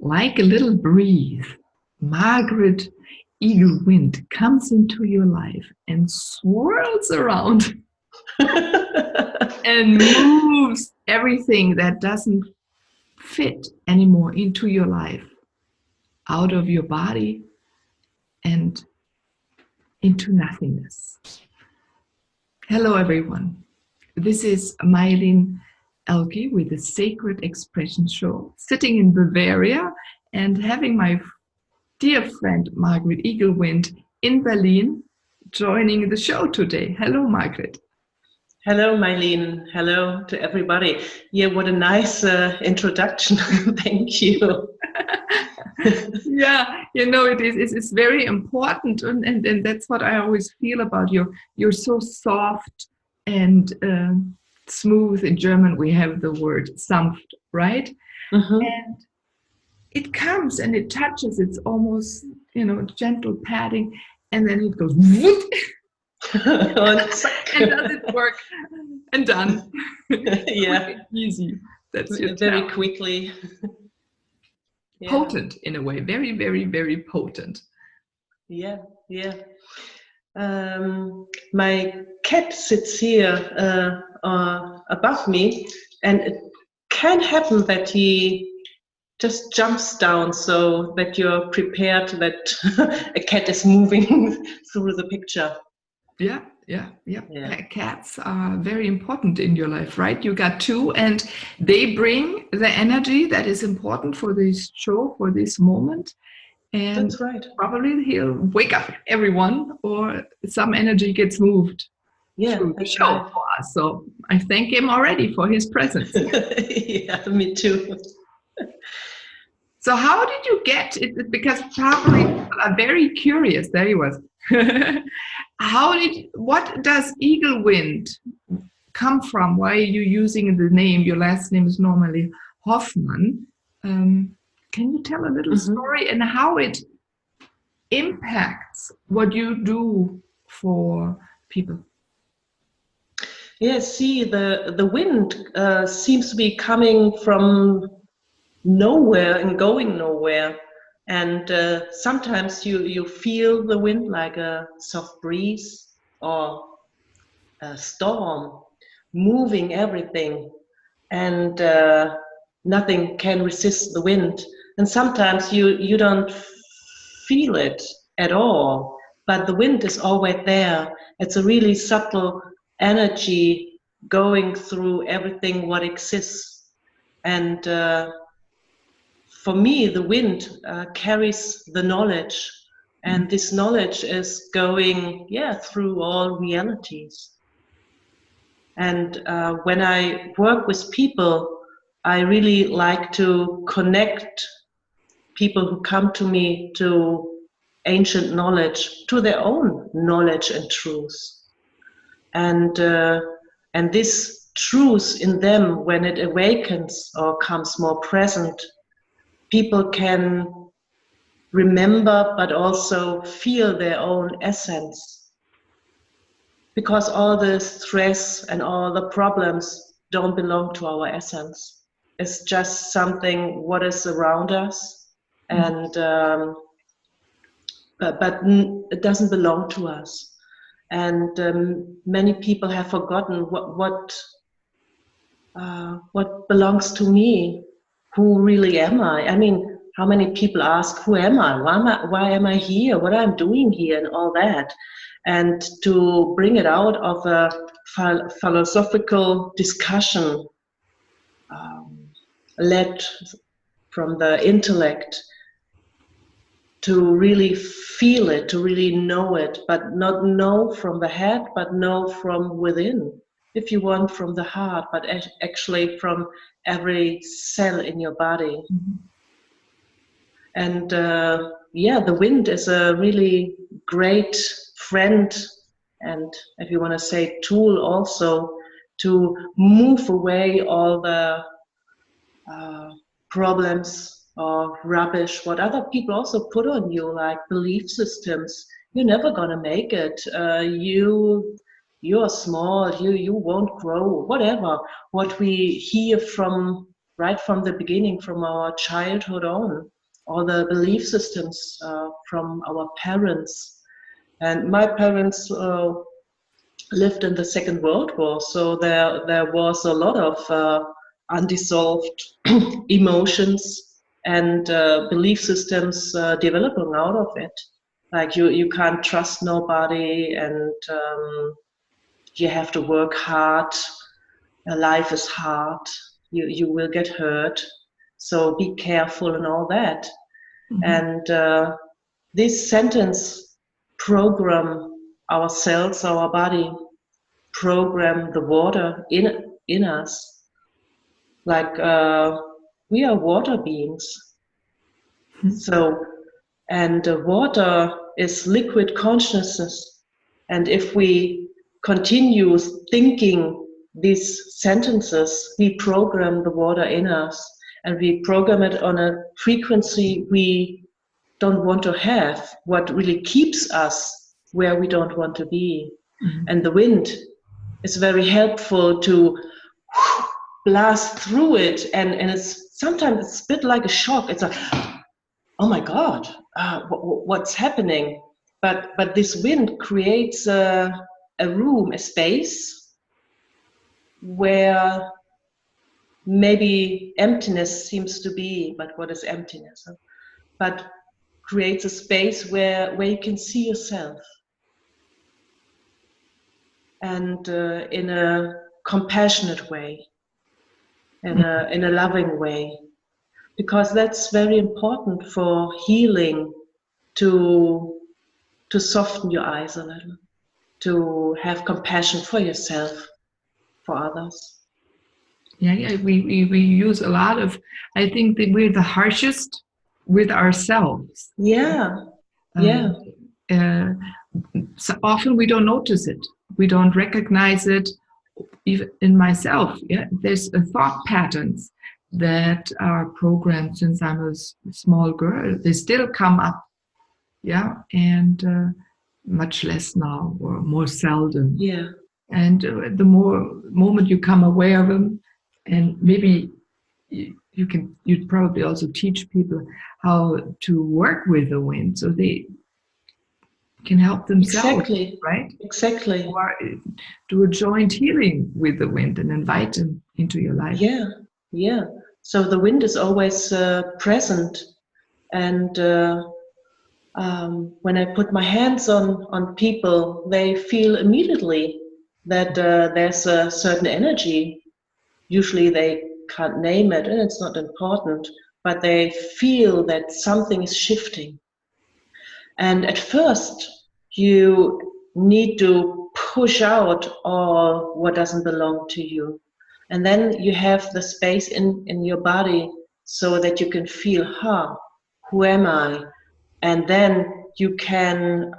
like a little breeze, Margret Eagle Wind comes into your life and swirls around and moves everything that doesn't fit anymore into your life, out of your body and into nothingness. Hello everyone, this is Meilin Ehlke with the Sacred Expression Show, sitting in Bavaria and having my dear friend Margret Eagle Wind in Berlin joining the show today. Hello Margret. Hello Meilin, hello to everybody. Yeah, what a nice introduction. Thank you. Yeah, you know, it's very important, and that's what I always feel about you. You're so soft and smooth. In German we have the word sanft, right? Mm-hmm. And it comes and it touches, it's almost, you know, gentle patting, and then it goes whoop, and does it work and done. Yeah, easy. That's your very talent. quickly. Yeah. Potent in a way, very, very, very potent. Yeah, yeah. My cat sits here above me, and it can happen that he just jumps down so that you're prepared that a cat is moving through the picture. Yeah. Cats are very important in your life, right? You got two, and they bring the energy that is important for this show, for this moment. And that's right. Probably he'll wake up everyone, or some energy gets moved through the show right. For us. So I thank him already for his presence. Yeah, me too. So how did you get it? Because probably people are very curious. There he was. What does Eagle Wind come from? Why are you using the name? Your last name is normally Hoffmann. Can you tell a little story and how it impacts what you do for people? Yeah, see, the wind seems to be coming from nowhere and going nowhere. And sometimes you feel the wind like a soft breeze or a storm moving everything, and nothing can resist the wind. And sometimes you don't feel it at all, but the wind is always there. It's a really subtle energy going through everything what exists. And for me, the wind carries the knowledge, and this knowledge is going, through all realities. And when I work with people, I really like to connect people who come to me to ancient knowledge, to their own knowledge and truth. And this truth in them, when it awakens or comes more present, people can remember but also feel their own essence. Because all the stress and all the problems don't belong to our essence. It's just something what is around us, and but it doesn't belong to us. And many people have forgotten what belongs to me. Who really am I? I mean, how many people ask, who am I? Why am I here? What I'm doing here and all that? And to bring it out of a philosophical discussion led from the intellect, to really feel it, to really know it, but not know from the head, but know from within. If you want, from the heart, but actually from every cell in your body. And the wind is a really great friend, and if you want to say tool also, to move away all the problems or rubbish what other people also put on you, like belief systems. You're never gonna make it. You're small. You won't grow. Whatever. What we hear from right from the beginning, from our childhood on. all the belief systems from our parents. And my parents lived in the Second World War, so there was a lot of undissolved emotions and belief systems developing out of it. Like you can't trust nobody, and you have to work hard. Life is hard. You will get hurt, so be careful and all that. Mm-hmm. And this sentence program our cells, our body, program the water in us. Like we are water beings. Mm-hmm. So, and water is liquid consciousness. And if we continue thinking these sentences, we program the water in us, and we program it on a frequency we don't want to have, what really keeps us where we don't want to be. Mm-hmm. And the wind is very helpful to blast through it, and it's sometimes it's a bit like a shock. It's like, oh my God, what's happening? But this wind creates a room, a space where maybe emptiness seems to be, but what is emptiness? But creates a space where you can see yourself, and in a compassionate way, in a loving way, because that's very important for healing, to soften your eyes a little, to have compassion for yourself, for others. Yeah, we use a lot of, I think that we're the harshest with ourselves. Yeah. So often we don't notice it. We don't recognize it. Even in myself, there's thought patterns that are programmed since I'm a small girl. They still come up, and much less now, or more seldom. Yeah. And the moment you come aware of them, and maybe you'd probably also teach people how to work with the wind, so they can help themselves. Exactly. Right? Exactly. Or do a joint healing with the wind and invite them into your life. Yeah. So the wind is always present, and when I put my hands on people, they feel immediately that there's a certain energy. Usually they can't name it, and it's not important, but they feel that something is shifting. And at first, you need to push out all what doesn't belong to you. And then you have the space in your body so that you can feel, who am I? And then you can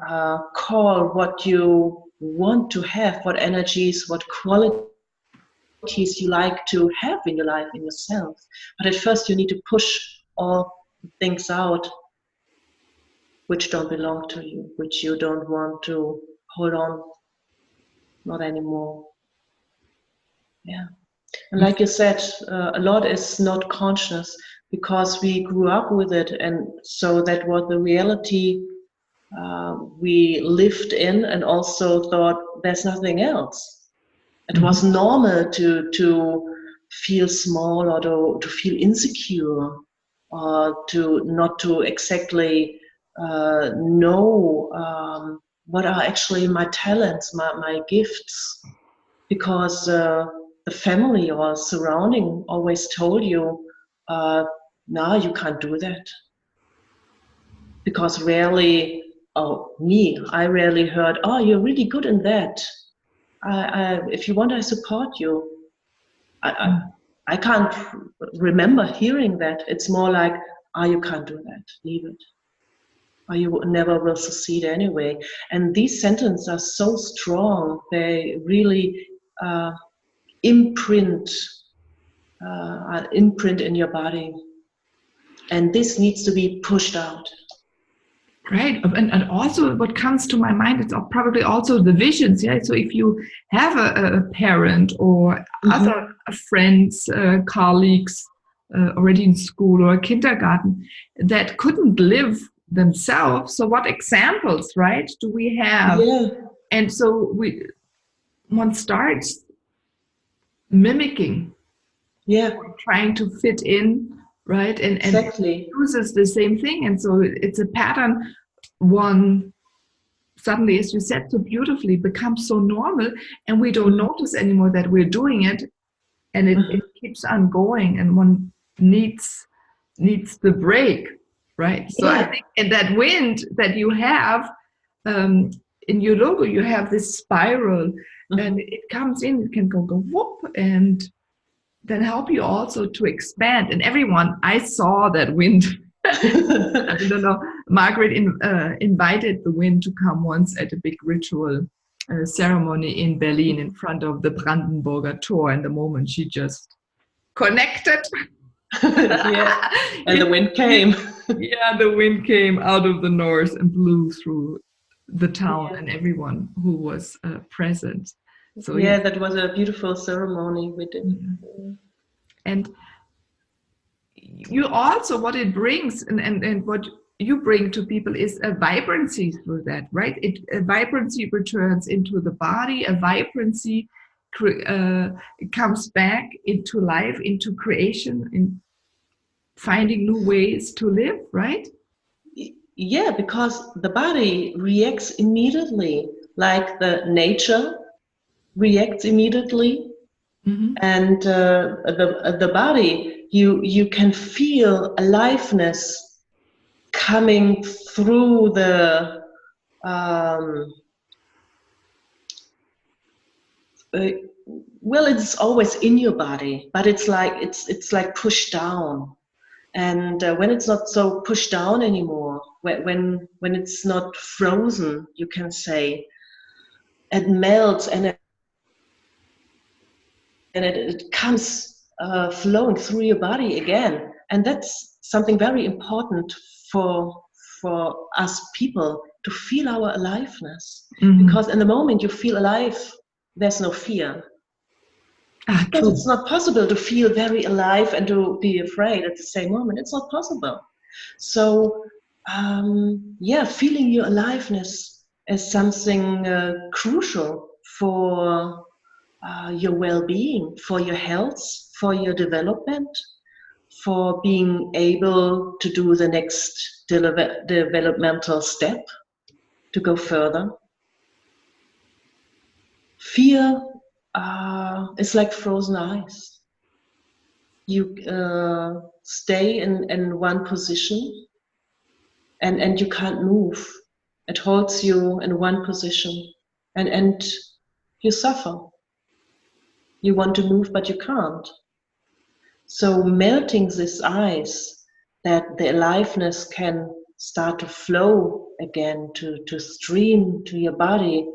call what you want to have, what energies, what qualities you like to have in your life, in yourself. But at first you need to push all things out which don't belong to you, which you don't want to hold on, not anymore. Yeah. And like you said, a lot is not conscious because we grew up with it, and so that was the reality we lived in, and also thought there's nothing else. It was normal to feel small, or to feel insecure, or to not to exactly know what are actually my talents, my gifts, because the family or surrounding always told you, no, you can't do that. Because rarely, I rarely heard, oh, you're really good in that. If you want, I support you. I can't remember hearing that. It's more like, you can't do that, leave it. Or you never will succeed anyway. And these sentences are so strong, they really imprint in your body. And this needs to be pushed out. Right, and also what comes to my mind is probably also the visions. So if you have a parent or other friends, colleagues, already in school or kindergarten that couldn't live themselves. So what examples, right, do we have? Yeah. And so one starts mimicking, Yeah. trying to fit in, right, and Exactly. uses the same thing. And so it's a pattern one suddenly, as you said so beautifully, becomes so normal, and we don't notice anymore that we're doing it, and it keeps on going, and one needs the break, right? So I Yeah. think in that wind that you have in your logo, you have this spiral, and it comes in, it can go whoop, and then help you also to expand. And everyone, I saw that wind. I don't know. Margret invited the wind to come once at a big ritual ceremony in Berlin in front of the Brandenburger Tor. And the moment she just connected, Yeah. And the wind came. Yeah, the wind came out of the north and blew through the town Yeah. and everyone who was present. So Yeah, that was a beautiful ceremony we did. And you also, what it brings and what you bring to people is a vibrancy through that, right? A vibrancy returns into the body, a vibrancy it comes back into life, into creation, in finding new ways to live, right? Yeah, because the body reacts immediately, like the nature reacts immediately, and the body, you can feel aliveness coming through the uh, well, it's always in your body, but it's like pushed down. And when it's not so pushed down anymore, when it's not frozen, you can say, it melts, and it comes flowing through your body again. And that's something very important for us people, to feel our aliveness. Because in the moment you feel alive, there's no fear. Because True. it's not possible to feel very alive and to be afraid at the same moment. It's not possible. So, feeling your aliveness is something crucial for your well-being, for your health, for your development, for being able to do the next developmental step, to go further. Fear is like frozen ice. You stay in one position, and you can't move. It holds you in one position, and you suffer. You want to move, but you can't. So melting this ice, that the aliveness can start to flow again, to stream to your body.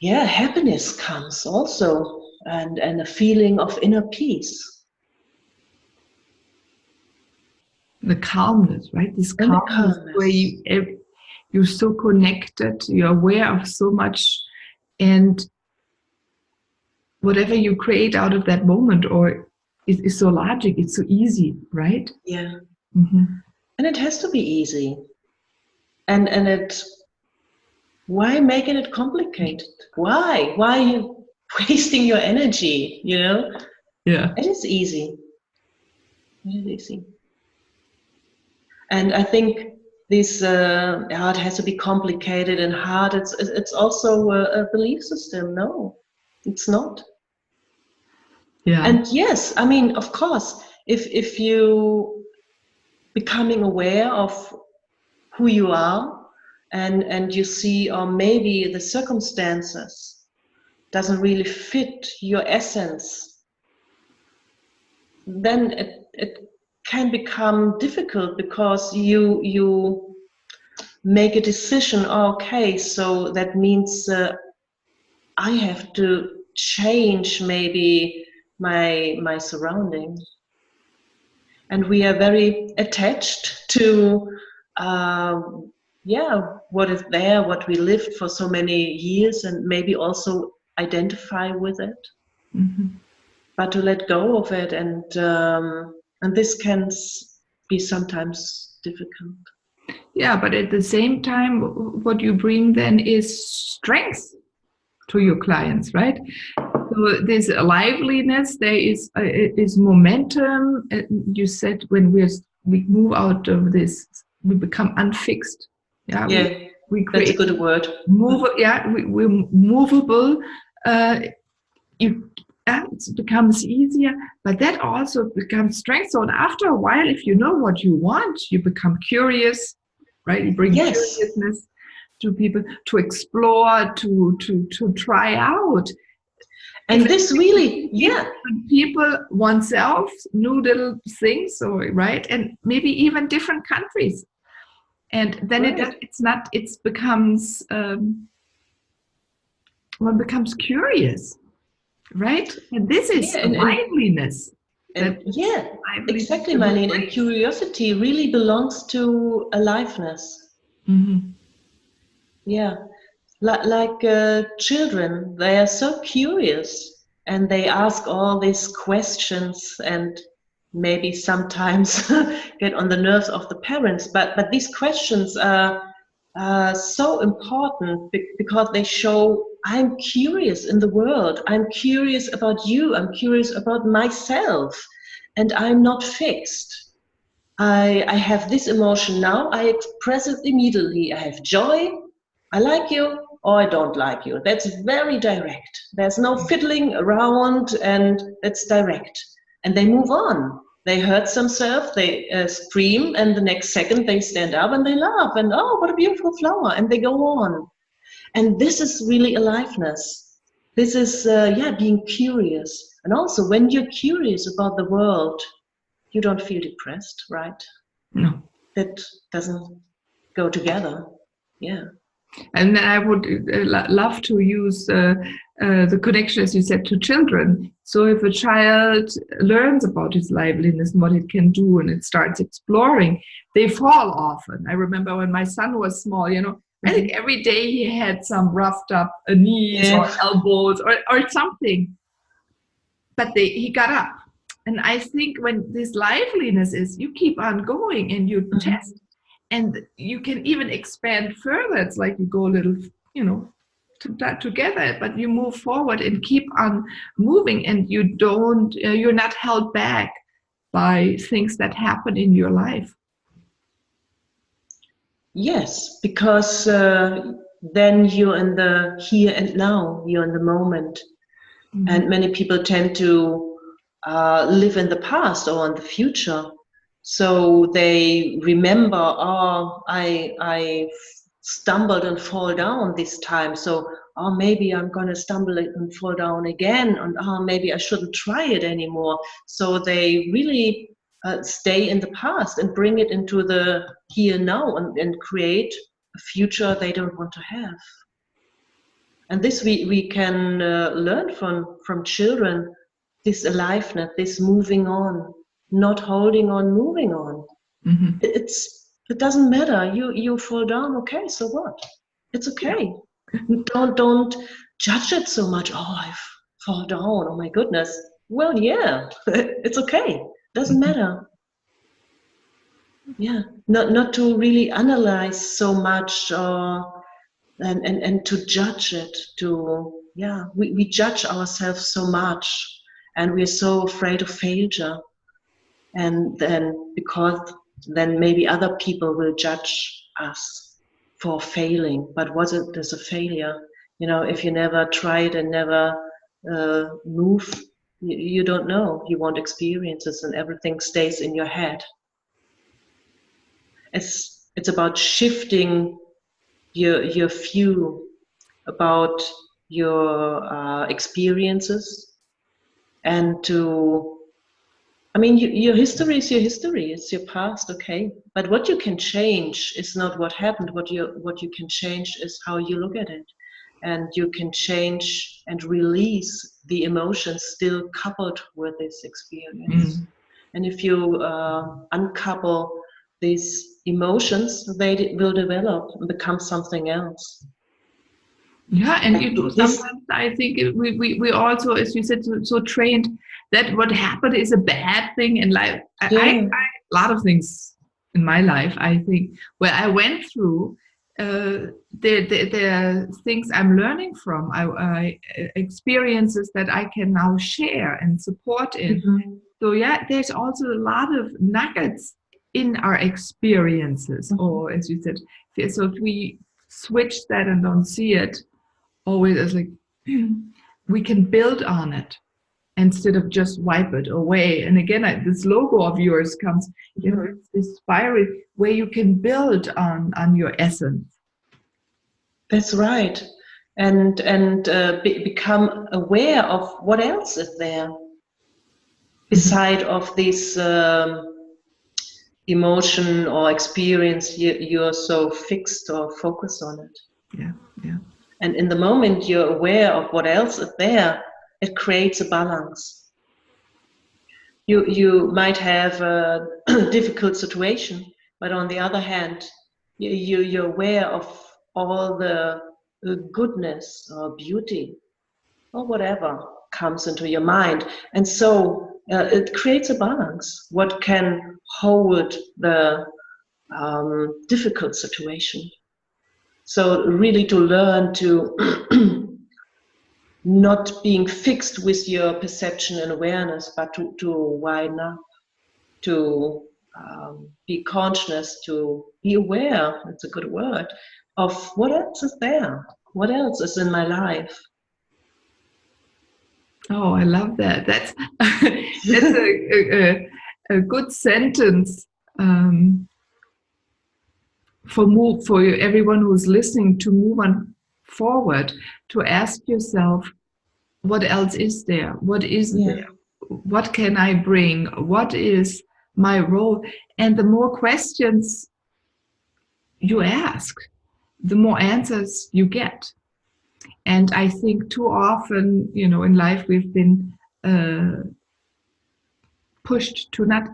Yeah, happiness comes also, and a feeling of inner peace. The calmness, right? This calmness, where you're so connected, you're aware of so much, and whatever you create out of that moment, or is so logic, it's so easy, right? Yeah. And it has to be easy. And why making it complicated? Why are you wasting your energy? Yeah. It is easy. It is easy. And I think this it has to be complicated and hard. It's also a belief system. No, it's not. Yeah. And yes, I mean, of course, if you becoming aware of who you are, and you see, or maybe the circumstances doesn't really fit your essence, then it can become difficult, because you make a decision. Okay, so that means I have to change maybe my surrounding. And we are very attached to what is there, what we lived for so many years, and maybe also identify with it. but to let go of it, and this can be sometimes difficult. Yeah, but at the same time, what you bring then is strength to your clients, right? So there's a liveliness, there is momentum. You said when we move out of this, we become unfixed. Yeah, Yeah, we that's a create good word. we're movable. You it becomes easier, but that also becomes strength. So after a while, if you know what you want, you become curious, right? You bring Yes. curiousness to people to explore, to try out. And this really, People oneself, new little things, or right, and maybe even different countries, and then right. it becomes one becomes curious, right? And this is Yeah, liveliness. and yeah, Liveliness exactly, that we Meilin. And bring. curiosity really belongs to aliveness. Mm-hmm. Yeah, like children, they are so curious and they ask all these questions and maybe sometimes get on the nerves of the parents. But these questions are so important because they show I'm curious in the world. I'm curious about you. I'm curious about myself, and I'm not fixed. I have this emotion now. I express it immediately. I have joy. I like you or I don't like you. That's very direct. There's no fiddling around, and it's direct. And they move on. They hurt themselves, they scream, and the next second they stand up and they laugh, and oh, what a beautiful flower, and they go on. And this is really aliveness. This is, being curious. And also, when you're curious about the world, you don't feel depressed, right? No. That doesn't go together. Yeah. And I would love to use the connection, as you said, to children. So if a child learns about his liveliness and what it can do, and it starts exploring, they fall often. I remember when my son was small, I think every day he had some roughed up knees or elbows or something, but he got up. And I think when this liveliness is, you keep on going and you test, and you can even expand further. It's like you go a little, together, but you move forward and keep on moving, and you're not held back by things that happen in your life. Yes, because then you're in the here and now, you're in the moment. Mm-hmm. And many people tend to live in the past or in the future. So they remember, oh, I stumbled and fall down this time. So, oh, maybe I'm going to stumble and fall down again. And oh, maybe I shouldn't try it anymore. So they really stay in the past and bring it into the here now, and create a future they don't want to have. And this we can learn from children, this aliveness, this moving on, not holding on, moving on. Mm-hmm. It doesn't matter. You fall down, okay, so what? It's okay. Don't judge it so much. Oh, I fall down. Oh my goodness. Well, yeah, it's okay. Doesn't matter. Yeah, not to really analyze so much and to judge it. We judge ourselves so much, and we're so afraid of failure, and then because then maybe other people will judge us for failing. But was it as a failure? If you never tried and never move, you don't know. You won't experience it, and everything stays in your head. It's about shifting your view about your experiences, and your history is your history, it's your past, okay, but what you can change is not what happened. What you can change is how you look at it, and you can change and release the emotions still coupled with this experience. And if you uncouple these emotions, they will develop and become something else. Yeah, and sometimes I think we also, as you said, so trained that what happened is a bad thing in life. Yeah. A lot of things in my life, I think, where I went through, there are things I'm learning from, I experiences that I can now share and support in. Mm-hmm. So yeah, there's also a lot of nuggets in our experiences, Mm-hmm. or as you said, so if we switch that and don't see it always as like, we can build on it instead of just wipe it away. And again, this logo of yours comes, it's this fiery where you can build on your essence. That's right. And become aware of what else is there beside of this emotion or experience you're so fixed or focused on it. Yeah, yeah. And in the moment you're aware of what else is there, it creates a balance. You might have a difficult situation, but on the other hand, you're aware of all the goodness or beauty or whatever comes into your mind. And so it creates a balance, what can hold the difficult situation. So really to learn to not being fixed with your perception and awareness, but to widen up, to be conscious, to be aware, it's a good word, of what else is there, what else is in my life. Oh, I love that. That's a good sentence for everyone who's listening to move on forward, to ask yourself, what else is there? What is there? What can I bring? What is my role? And the more questions you ask, the more answers you get. And I think too often, in life we've been pushed to not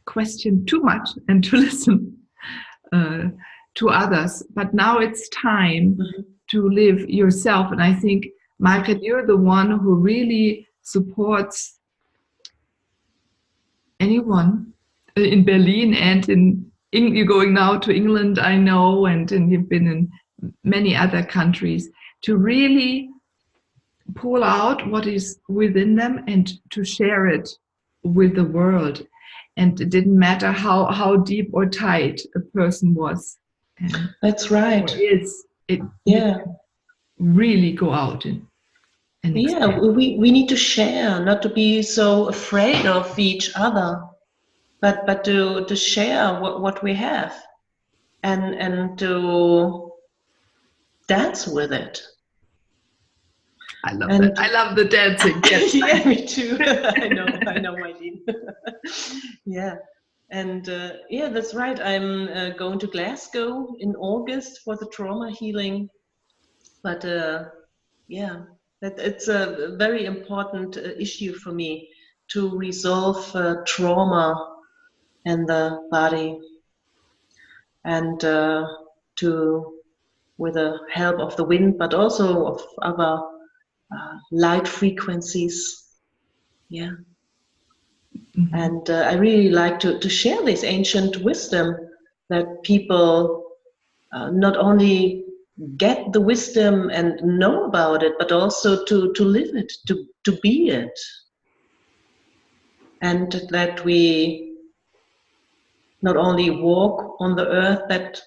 question too much and to listen to others. But now it's time to live yourself. And I think, Margret, you're the one who really supports anyone in Berlin and you're going now to England, I know, and you've been in many other countries, to really pull out what is within them and to share it with the world. And it didn't matter how deep or tight a person was. And that's right. It really go out and we need to share, not to be so afraid of each other, but to share what we have and to dance with it. I love that. I love the dancing. Yes. Yeah, me too. I know, Meilin. Yeah, and that's right. I'm going to Glasgow in August for the trauma healing. But it's a very important issue for me to resolve trauma in the body, and to, with the help of the wind, but also of other light frequencies. Yeah. Mm-hmm. And I really like to share this ancient wisdom that people not only get the wisdom and know about it, but also to live it, to be it. And that we not only walk on the earth, but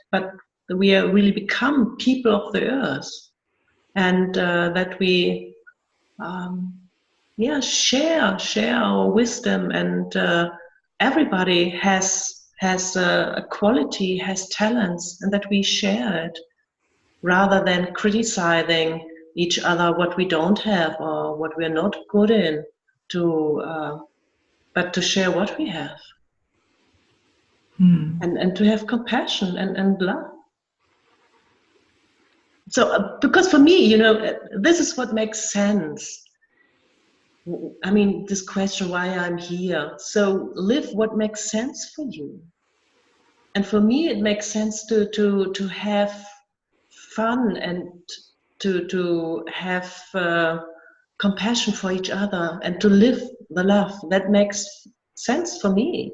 we really become people of the earth. And that we share our wisdom, and everybody has a quality, has talents, and that we share it rather than criticizing each other what we don't have or what we're not good in, but to share what we have. And to have compassion and love. So because for me, this is what makes sense. I mean, this question, why I'm here. So live what makes sense for you. And for me, it makes sense to have fun and to have compassion for each other, and to live the love. That makes sense for me.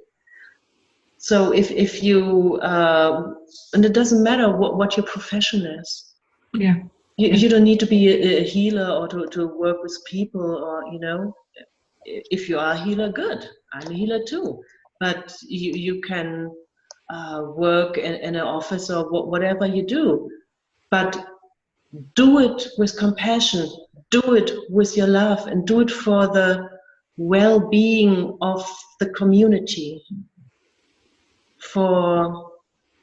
So if you and it doesn't matter what your profession is. Yeah. You don't need to be a healer or to work with people, or if you are a healer, good. I'm a healer too. But you can work in an office or whatever you do. But do it with compassion, do it with your love, and do it for the well-being of the community, for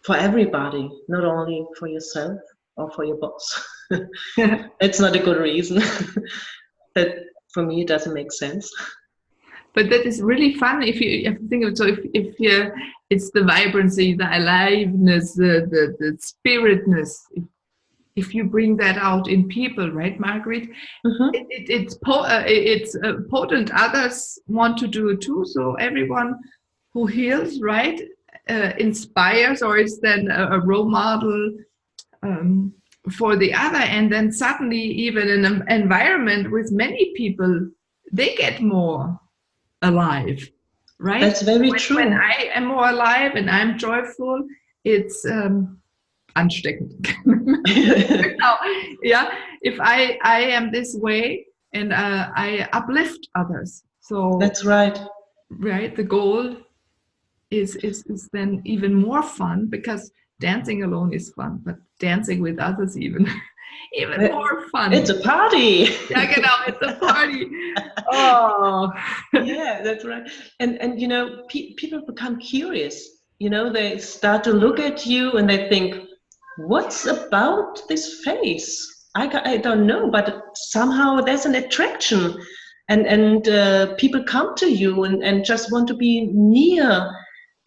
everybody, not only for yourself or for your boss. It's not a good reason. That for me, it doesn't make sense. But that is really fun if you think of it. So if you, it's the vibrancy, the aliveness, the spiritness. If you bring that out in people, right, Margret? Mm-hmm. It's potent. Others want to do it too. So everyone who heals, right, inspires, or is then a role model for the other. And then suddenly, even in an environment with many people, they get more alive, right? That's very true. When I am more alive and I'm joyful, it's ansteckend. Yeah, if I am this way and I uplift others. So that's right. Right, the goal is then even more fun, because dancing alone is fun, but dancing with others even more fun. It's a party. Yeah, genau, it's a party. Oh, yeah, that's right. And people become curious. They start to look at you and they think, what's about this face? I don't know, but somehow there's an attraction, and people come to you and just want to be near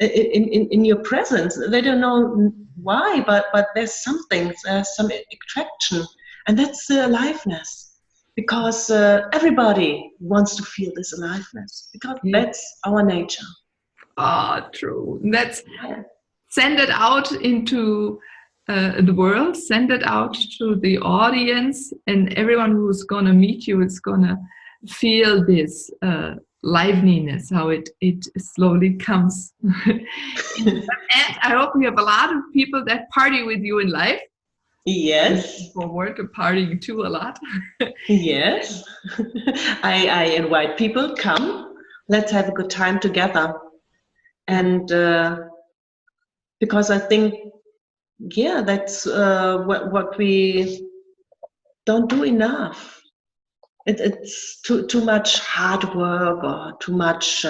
in your presence. They don't know why, but there's something, some attraction, and that's the aliveness. Because everybody wants to feel this aliveness, because that's our nature. Oh, true. That's send it out into the world, send it out to the audience, and everyone who's gonna meet you is gonna feel this liveliness, how it slowly comes. And I hope we have a lot of people that party with you in life. Yes. Forward to partying too a lot. Yes. I invite people, come, let's have a good time together. And because I think, that's what we don't do enough. It's too much hard work or too much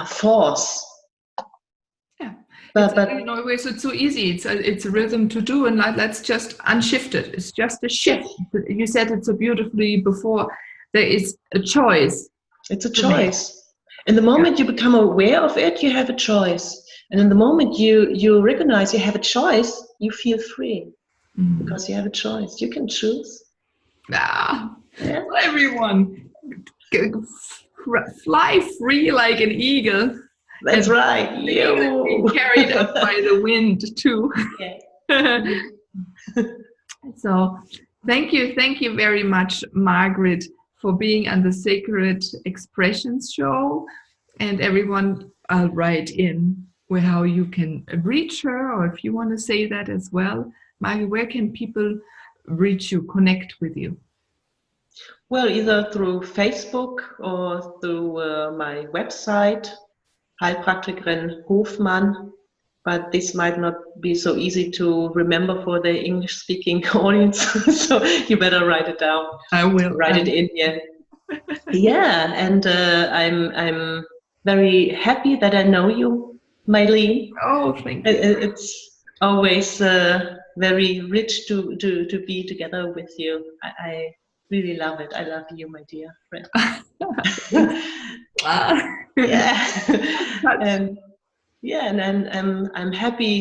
force. Yeah, but it's so easy. It's a rhythm to do, and let's just unshift it. It's just a shift. You said it so beautifully before. There is a choice. It's a choice. In the moment you become aware of it, you have a choice. And in the moment you recognize you have a choice, you feel free. Because you have a choice. You can choose. Everyone fly free like an eagle. That's right. You be carried up by the wind too. So thank you very much, Margret, for being on the Sacred Expressions show. And everyone, I'll write in how you can reach her, or if you want to say that as well. Margret, where can people reach you, connect with you? Well, either through Facebook or through my website, Heilpraktikerin Hofmann. But this might not be so easy to remember for the English-speaking audience, so you better write it down. I will write it in here. Yeah, and I'm very happy that I know you, Meilin. Oh, thank you. It's always very rich to be together with you. I really love it. I love you, my dear friend. Yeah. And I'm happy